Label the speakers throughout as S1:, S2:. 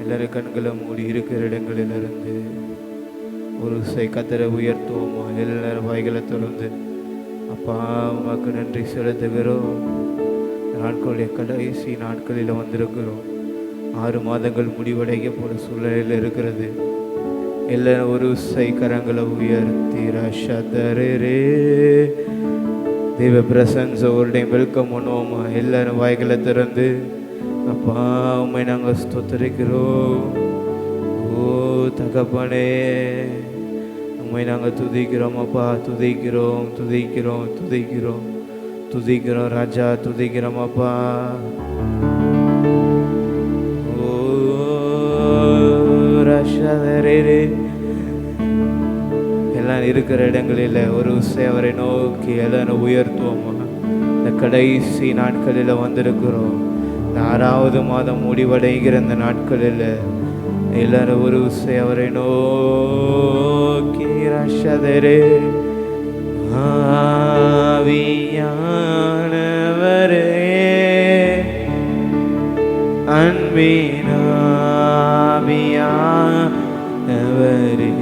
S1: எல்லாரும் கண்களை மூடி இருக்கிற இடங்களிலிருந்து ஒரு கத்தரை உயர்த்துவோமா? எல்லாரும் வாய்களை திறந்து அப்பா உமக்கு நன்றி செலுத்துகிறோம். நாட்களுடைய கடைசி நாட்களில் வந்திருக்கிறோம். 6 மாதங்கள் முடிவடைய போல சூழ்நிலையில் இருக்கிறது. எல்லாரும் ஒரு கரங்களை உயர்த்தி ரஷதரே தேவ பிரசன்ஸ் ஒரு டைம் வெல்கம் பண்ணுவோமா? எல்லாரும் வாய்களை திறந்து அப்பா உம்மை நாங்கள் ஸ்தோத்திரிக்கிறோம். ஓ தகப்பனே உம்மை நாங்கள் துதிக்கிறோம் அப்பா, துதிக்கிறோம் துதிக்கிறோம் துதிக்கிறோம் துதிக்கிறோம் ராஜா, துதிக்கிறோம் அப்பா. ஓ ரஷதரே எல்லாம் இருக்கிற இடங்களில் ஒரு அவரை நோக்கி எல்லாரும் உயர்த்துவோமா? இந்த கடைசி நாட்களில் வந்திருக்கிறோம். இந்த 6வது மாதம் முடிவடைகிற இந்த நாட்களில் எல்லாரும் ஒரு அவரை நோக்கி ரஷதரே ஆவியானவரே அன்பினாவியானவரே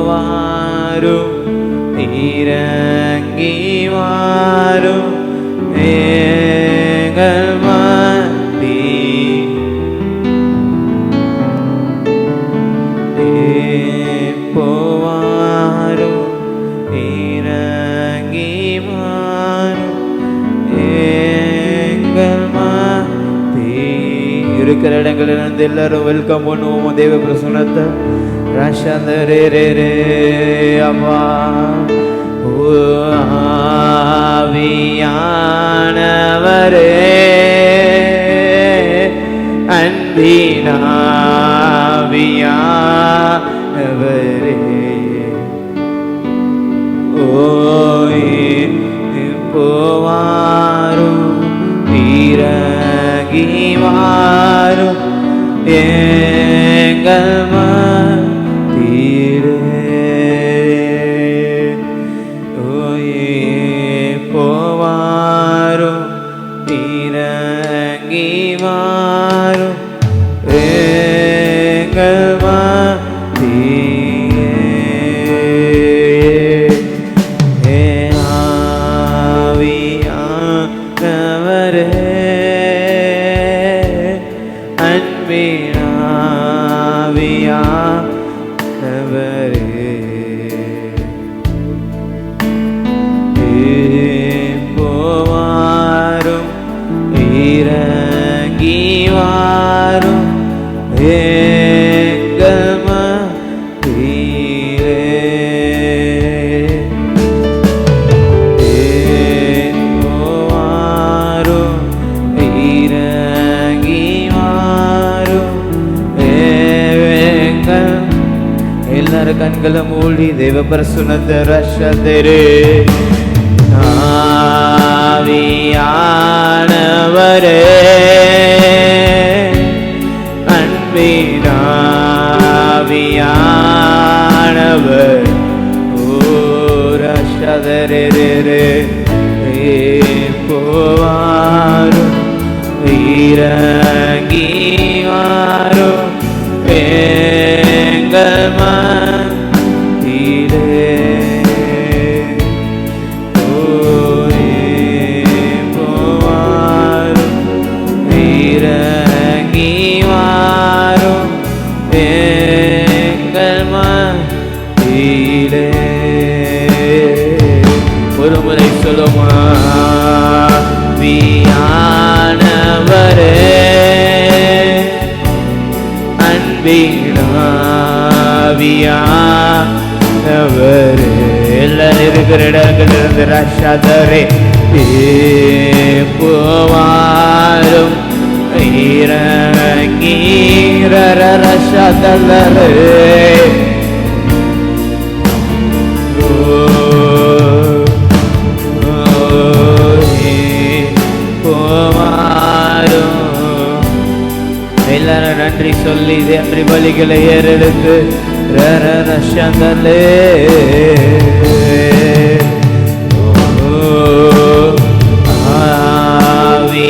S1: வாரும் இறங்கி வாரும் எங்கள் மத்தி போவாரும் இறங்கி வாரும் எங்கள் மத்தி. இருக்கிற இடங்களிலிருந்து எல்லாரும் வெல்கம் பண்ணுவோம் தேவ பிரசன்னத்தை. ரஷதரே ரே அம்மா ஆவியானவரே அன்பினாவியானவரே ஓய் போவாரும் இறங்கி வாரும் எங்கள் போவாரும் இறங்கி வாரும் எங்கள் மத்தியே ஆவியானவரே அன்பினாவியானவரே போவாரும் இறங்கி வாரும் எங்கள் மத்தியிலே போவாரும் இறங்கி வாரும் எங்கள். எல்லாரும் கண்களை மூடி தேவ பிரசன்னத்தை ரஷதரே ஆவியானவரே அன்பினாவியானவர் ஓ ரஷதரே போவாரும் இறங்கி வாரும் எங்கள் மத்தியிலே இறங்கி வாரும் எங்கள் மத்தியிலே. ஒரு முறை சொல்லுமா? ஆவியானவரே அன்பினாவியானவரே எல்லாரும் இருக்கிற இடங்களிலிருந்து ரஷதரே போவாரும் இறங்கி ரஷதரே போவாரும். எல்லாரும் நன்றி சொல்லி நன்றி பலிகளை ஏறெடுத்து ரஷதரே ஆவி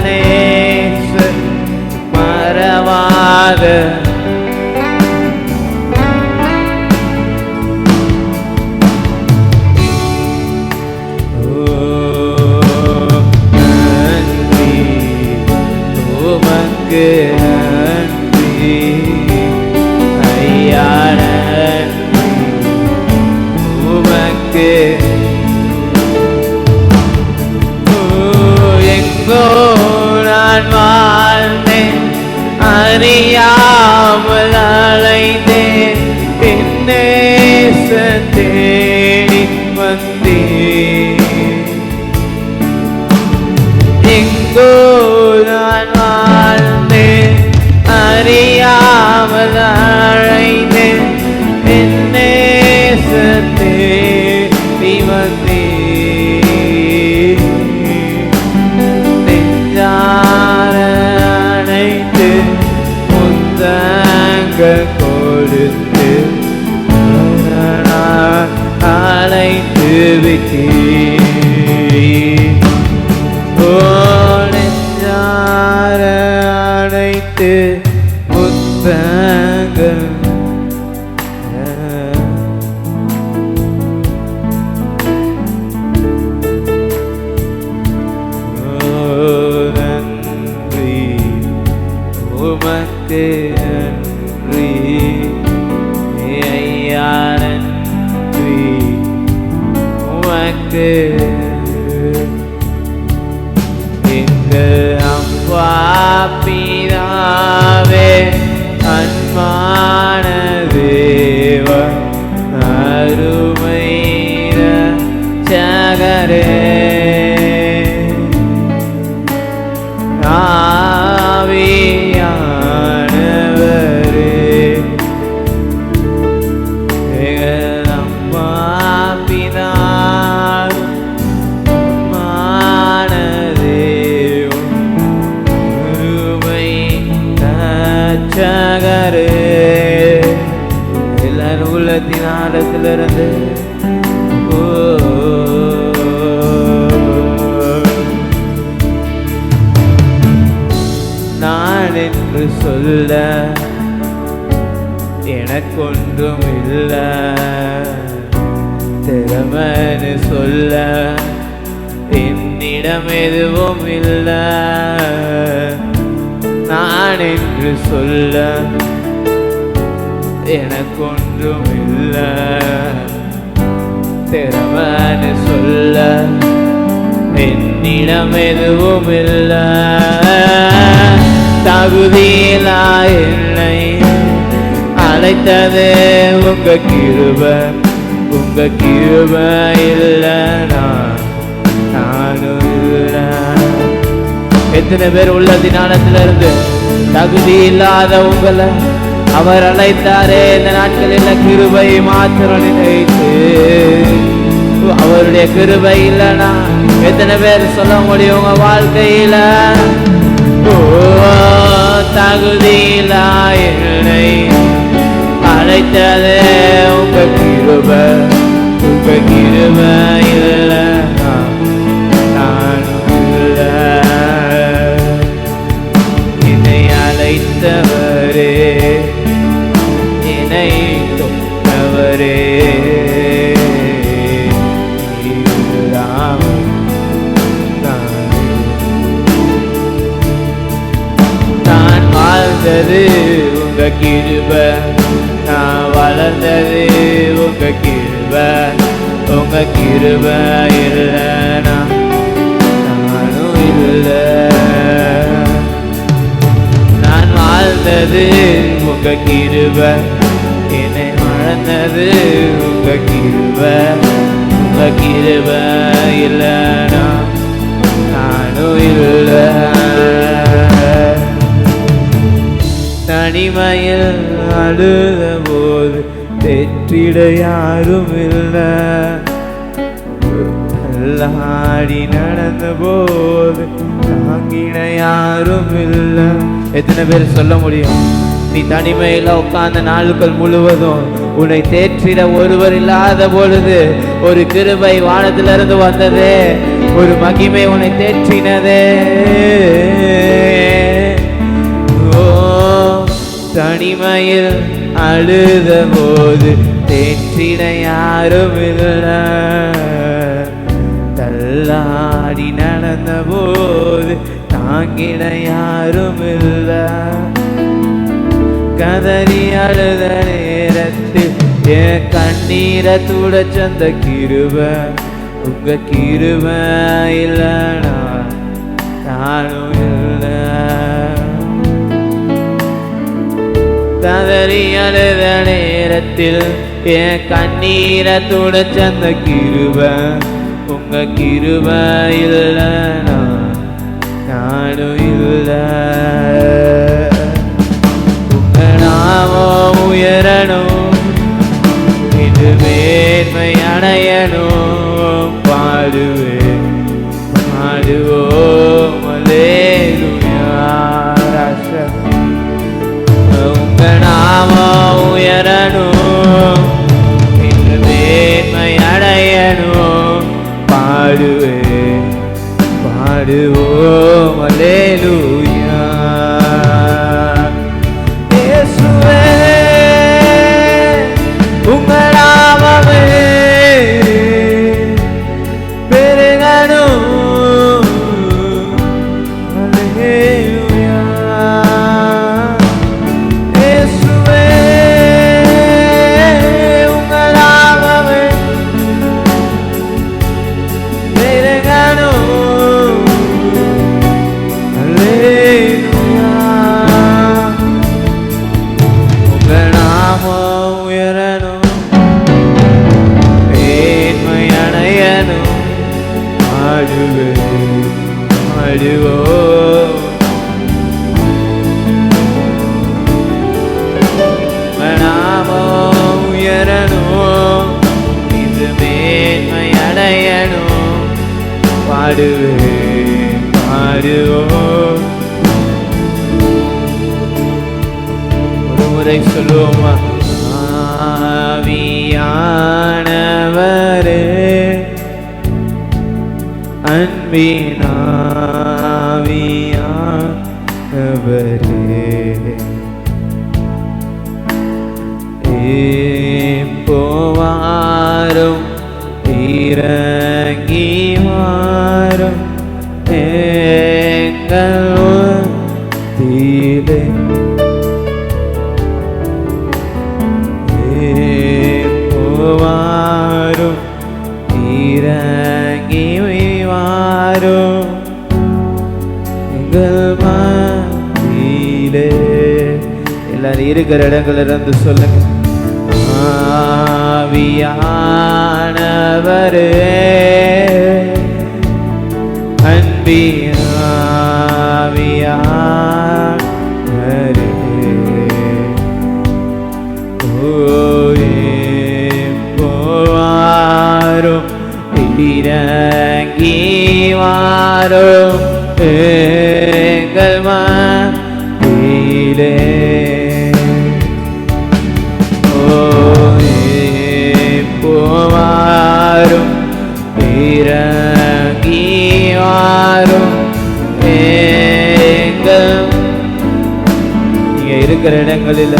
S1: நேசர் மறவாத நன்றி உமக்கு நன்றி ஐயா நன்றி உமக்கு எங்கோ நான் வாழ்ந்தேன் அறியாமல் அலைந்தேன் என்னே தேடி வந்தேன் எங்கோ நான் வாழ்ந்தேன் அறியாமல் அலைந்தேன் என்னே தேடி வந்தேன் அனைத்து முத்தங்க கொடுத்து அழைத்து விட்டேன் அனைத்து முத்தங்கள் உமக்கு நன்றி ஐயா நன்றி உமக்கு எங்கள் அப்பா பிதாவே அன்பான தேவன் அருமை ரட்சகரே எல்லாரும் உள்ளத்தின் ஆழத்திலிருந்து நான் என்று சொல்ல எனக்கொன்றும் இல்லை திறமைன்னு சொல்ல என்னிடம் எதுவும் இல்லை நான் என்று சொல்ல எனக்கொன்றும் இல்லை திறமைன்னு சொல்ல என்னிடம் எதுவும் இல்லை தகுதியிலா என்னை அழைத்தது உங்க கிருபை இல்லைனா நானும் இல்லை எத்தனை பேர் உள்ளதினாலத்துல இருந்து தகுதி இல்லாத உங்களை அவர் அழைத்தாரே இந்த நாட்களில் கிருபை மாத்திரம் நினைத்து அவருடைய கிருபை இல்லைனா எத்தனை பேர் சொல்ல முடியும் உங்க வாழ்க்கையில தகுதியிலா என்னை அழைத்ததே உங்க கிருபை இல்லை நானும் இல்லை என்னை அழைத்தவரே என்னை தொட்டவரே நான் வாழ்ந்தது உங்க கிருபை நான் வளர்ந்தது உங்க கிருபை இல்லைனா நானும் இல்லை நான் வாழ்ந்தது உங்க கிருபை என்னை வளர்ந்தது உங்க கிருபை இல்லைனா நானும் இல்லை தனிமையில் அழுத போது தெற்றிட யாரும் இல்லை தள்ளாடி நடந்த போது தாங்கின யாரும் இல்லை எத்தனை பேர் சொல்ல முடியும் நீ தனிமையில் உட்கார்ந்த நாட்கள் முழுவதும் உன்னை தேற்றிட ஒருவர் இல்லாத பொழுது ஒரு கிருபை வானத்திலிருந்து வந்ததே ஒரு மகிமை உன்னை தேற்றினதே. ஓ தனிமையில் அழுத போது தேற்றின யாரும் இல்லை, தள்ளாடி நடந்த போது தாங்கின யாரும் இல்லை. கதறி அழுத நேரத்தில் என் கண்ணீரை துடைச்ச அந்த கிருபை உங்க கிருபை இல்லைனா நானும் இல்லை. கதறி அழுத நேரத்தில் என் கண்ணீரை துடைச்ச அந்த கிருபை உங்க கிருபை இல்லைனா நானும் இல்லை. உங்க நாமம் உயரணும், இது மேன்மை அடையணும். பாடுவேன் பாடுவோம் அல்லேலூயா. உங்க நாமம் உயரணும், இது மேன்மை அடையணும். பாடுவேன் பாடுவோம் அல்லேலூயா. இயேசுவே உங்க நாமமே பெருகணும். அல்லேலூயா. இயேசுவே உங்க நாமமே பெருகணும். அல்லேலூயா. உங்க நாமம் உயரணும், மேன்மை அடையணும். ஆடுவோம் ஆடுவோம். நாமம் உயரணும், இது மேன்மை அடையணும். பாடுவேன் பாடுவோம். ஒரு முறை சொல்லுவோமா? ஆவியானவரே அன்பினாவியானவரே போவாரும் இறங்கி வாரும் எங்கள் தீலே. போவாரும் இறங்கி வாரும் எங்கள் மத்தியிலே. எல்லாரும் இருக்கிற இடங்கள் இருந்து சொல்லுங்க. ஆவியானவரே அன்பினாவியானவரே போவாரும் இறங்கி வாரும் எங்கள் மத்தியிலே. போவாரும் இறங்கி வாரும் எங்கள். நீங்க இருக்கிற இடங்களில்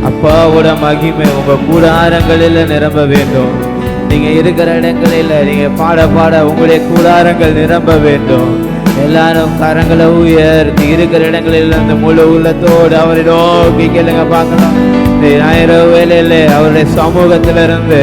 S1: அப்பாவோட மகிமை உங்க கூடாரங்களில் நிரம்ப வேண்டும். நீங்க இருக்கிற இடங்களில் நீங்க பாட பாட உங்களுடைய கூடாரங்கள் நிரம்ப வேண்டும். எல்லாரும் கரங்களை உயர்த்தி இருக்கிற இடங்களில் அந்த முழு உள்ளத்தோடு அவரை நோக்கி கேளுங்க பார்க்கலாம். ஞாயிறு வேளையில அவருடைய சமூகத்திலிருந்து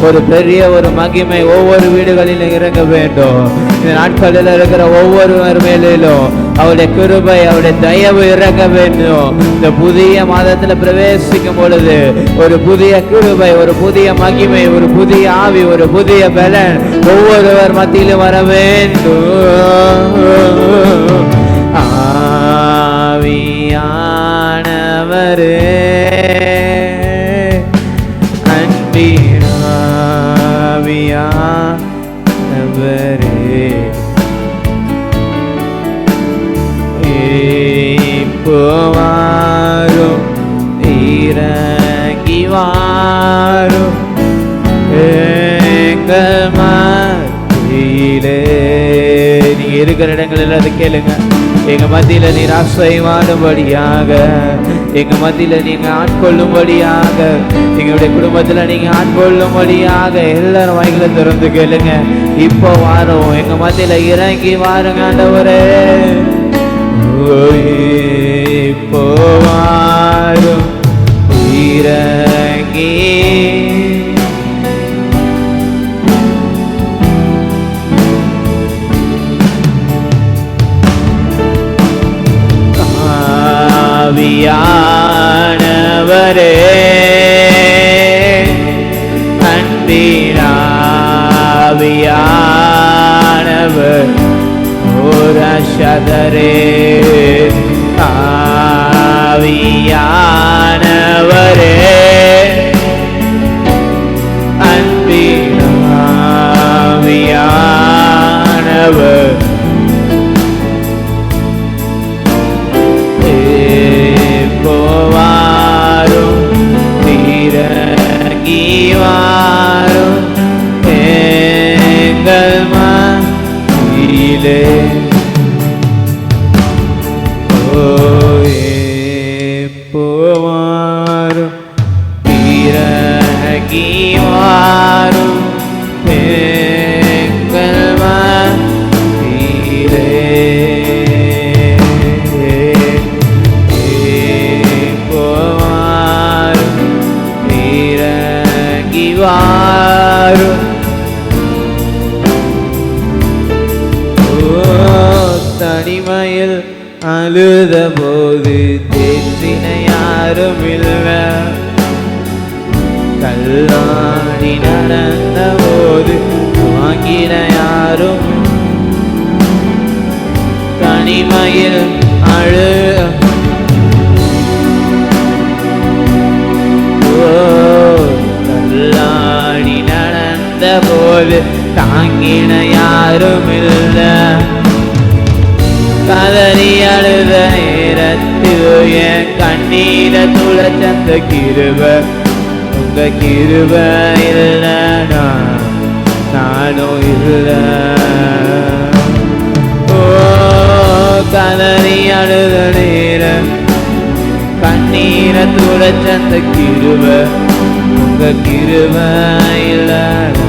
S1: ஒரு பெரிய ஒரு மகிமை ஒவ்வொரு வீடுகளிலும் இறங்க வேண்டும். இந்த நாட்களில் இருக்கிற ஒவ்வொருவர் மேலும் அவருடைய கிருபை அவருடைய தயவு இறங்க வேண்டும். இந்த புதிய மாதத்துல பிரவேசிக்கும் பொழுது ஒரு புதிய கிருபை, ஒரு புதிய மகிமை, ஒரு புதிய ஆவி, ஒரு புதிய பலன் ஒவ்வொருவர் மத்தியிலும் வர வேண்டும். ஆவியானவரே அன்பினாவியானவரே போவாரும் இறங்கி வாரும் எங்கள் மத்தியிலே. நீங்க இருக்கிற இடங்களில் அதை கேளுங்க. எங்க மத்தியில நீர் ஆசைவாடும்படியாக, எங்க மத்தியில நீங்க ஆட்கொள்ளும்படியாக, எங்களுடைய குடும்பத்துல நீங்க ஆட்கொள்ளும்படியாக எல்லாரும் வாய்களை திறந்து கேளுங்க. இப்போ வாரம் எங்க மத்தியில இறங்கி வாருங்க ஆண்டவரே. இப்போ வாரும் இறங்கி ஆவியானவரே, அன்பினாவியானவர் ஓரஷதரே, ஆவியானவரே, அன்பினாவியானவர் வாரும் இறங்கி வாரும் எங்கள் மத்தியிலே. வாரும் இறங்கி வாரும் எங்கள் மத்தியிலே. வாரும் தனிமையில் அழுத போது தேற்றின யாரும் இல்ல, கல்லாடி நடந்த போது வாங்கின யாரும். தனிமையில் கல்லாடி நடந்த போது தாங்கின யாரும் இல்ல, கதறி அழுத நேரத்தில் என் கண்ணீர துளச்சந்த கிருப, உங்க கிருப இல்லைனா நானும் இல்ல. ஓ கதறி அழுத நேரம் கண்ணீர துளச்சந்த கிருப, உங்க கிருப இல்லைனா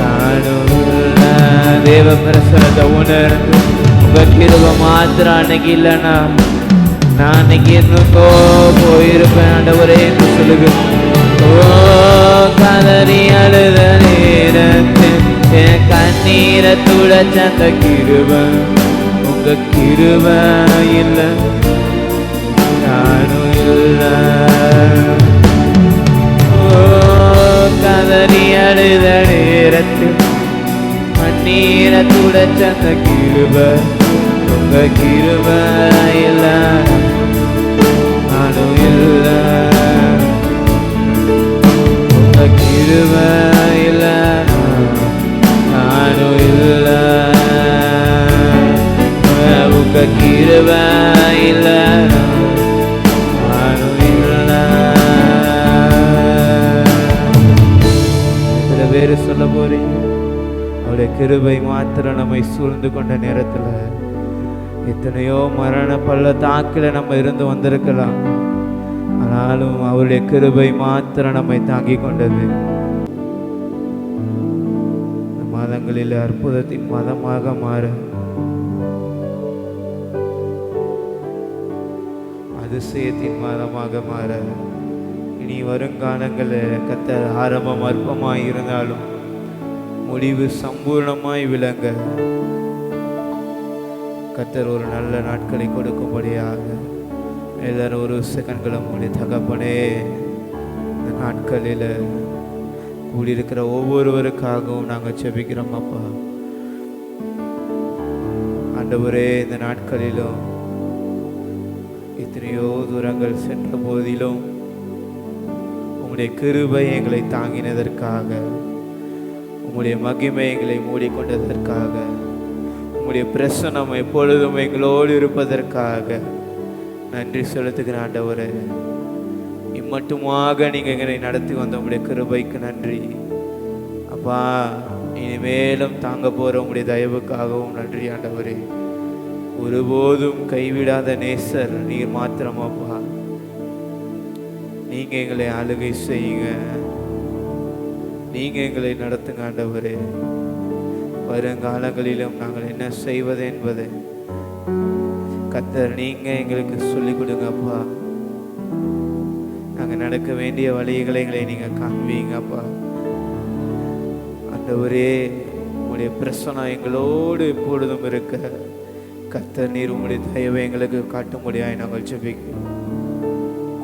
S1: நானும் இல்ல. தேவ பிரசனத்தை உணர்ந்து உங்க கிருபை மாத்திரம் அன்னைக்கு இல்லைன்னா நான் அன்னைக்கு என்னங்கோ போயிருப்பேன் ஆண்டவரே என்று சொல்லுங்க. ஓ கதறி அழுத நேரத்தில் என் கண்ணீரை துடைச்சந்த கிருபை, உங்க கிருபை இல்லை நானும் இல்லை. ஓ கதறி அழுத நேரத்தில் கண்ணீரை துடைச்சந்த கிருபை, உங்க கிருபை இல்லை நானும் இல்லை. உங்க கிருபை இல்லை நானும் இல்லை. உங்க கிருபை இல்லை நானும் இல்லை. சில பேர் சொல்ல போறீங்க அவருடைய கிருபை மாத்திரம் நம்மை சூழ்ந்து கொண்ட நேரத்தில் எத்தனையோ மரண பள்ளத்தாக்கில் நம்ம இருந்து வந்திருக்கலாம். ஆனாலும் அவருடைய கிருபை மாத்திரம் நம்மை தாங்கி கொண்டது. மாதங்களில் அற்புதத்தின் மாதமாக மாற, அதிசயத்தின் மாதமாக மாற, இனி வருங்காலங்களில் கர்த்தர் ஆரம்பம் அற்பமாய் இருந்தாலும் முடிவு சம்பூர்ணமாய் விளங்க கர்த்தர் ஒரு நல்ல நாட்களை கொடுக்கும்படியாக எல்லாரும் ஒரு செகண்ட்களும் மூடி தகப்பனே, இந்த நாட்களில் கூடியிருக்கிற ஒவ்வொருவருக்காகவும் நாங்கள் ஜெபிக்கிறோம் அப்பா. ஆண்டவரே, இந்த நாட்களிலும் எத்தனையோ தூரங்கள் சென்ற போதிலும் உம்முடைய கிருபை எங்களை தாங்கினதற்காக, உம்முடைய மகிமை எங்களை மூடிக்கொண்டதற்காக, உம்முடைய பிரசன்னம் எப்பொழுதும் எங்களோடு இருப்பதற்காக நன்றி செலுத்துகிற ஆண்டவரே. இம்மட்டுமாக நீங்கள் எங்களை நடத்தி வந்த உம்முடைய கிருபைக்கு நன்றி அப்பா. இனிமேலும் தாங்க போற உங்களுடைய தயவுக்காகவும் நன்றி ஆண்டவரே. ஒருபோதும் கைவிடாத நேசர் நீர் மாத்திரமாப்பா. நீங்க எங்களை ஆளுகை செய்யுங்க, நீங்க எங்களை நடத்துங்க ஆண்டவரே. வருங்காலங்களிலும் நாங்கள் என்ன செய்வது என்பதை கர்த்தர் நீங்க எங்களுக்கு சொல்லிக் கொடுங்கப்பா. நாங்கள் நடக்க வேண்டிய வழிகளை எங்களை நீங்க காண்பீங்கப்பா. ஆண்டவரே, உங்களுடைய பிரசனம் எங்களோடு எப்பொழுதும் இருக்க கர்த்தர் நீர் உங்களுடைய தயவை எங்களுக்கு காட்டும்படியாய் நாங்கள் ஜெபிக்கிறோம்.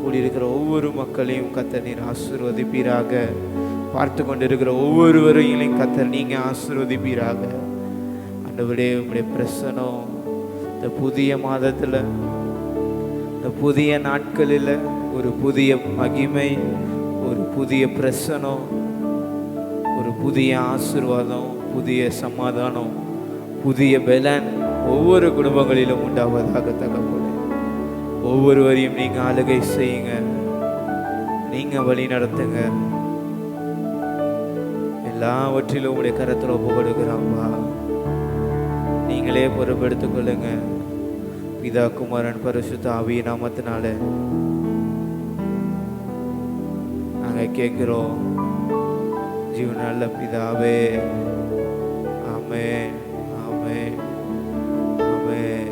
S1: கூடியிருக்கிற ஒவ்வொரு மக்களையும் கர்த்தர் நீர் ஆசீர்வதிப்பீராக. பார்த்து கொண்டிருக்கிற ஒவ்வொருவரையும் கர்த்தர் நீங்க ஆசீர்வதிப்பீராக. ஆண்டவரே, உங்களுடைய பிரசனம் இந்த புதிய மாதத்துல, இந்த புதிய நாட்களில் ஒரு புதிய மகிமை, ஒரு புதிய பிரசனம், ஒரு புதிய ஆசீர்வாதம், புதிய சமாதானம், புதிய பலன் ஒவ்வொரு குடும்பங்களிலும் உண்டாவதாக தகப்பனே. ஒவ்வொருவரையும் நீங்க ஆளுகை செய்யுங்க, நீங்க வழி நடத்துங்க. எல்லாவற்றிலும் உங்களுடைய கரத்தில் ஒப்பு கொடுக்கிறாப்பா. நீங்களே பொறுப்பெடுத்துக் கொள்ளுங்க. பிதா, குமாரன், பரிசுத்த ஆவியின் நாமத்தினால நாங்க கேட்கிறோம் ஜீவனுள்ள பிதாவே. ஆமென், ஆமென், ஆமென்.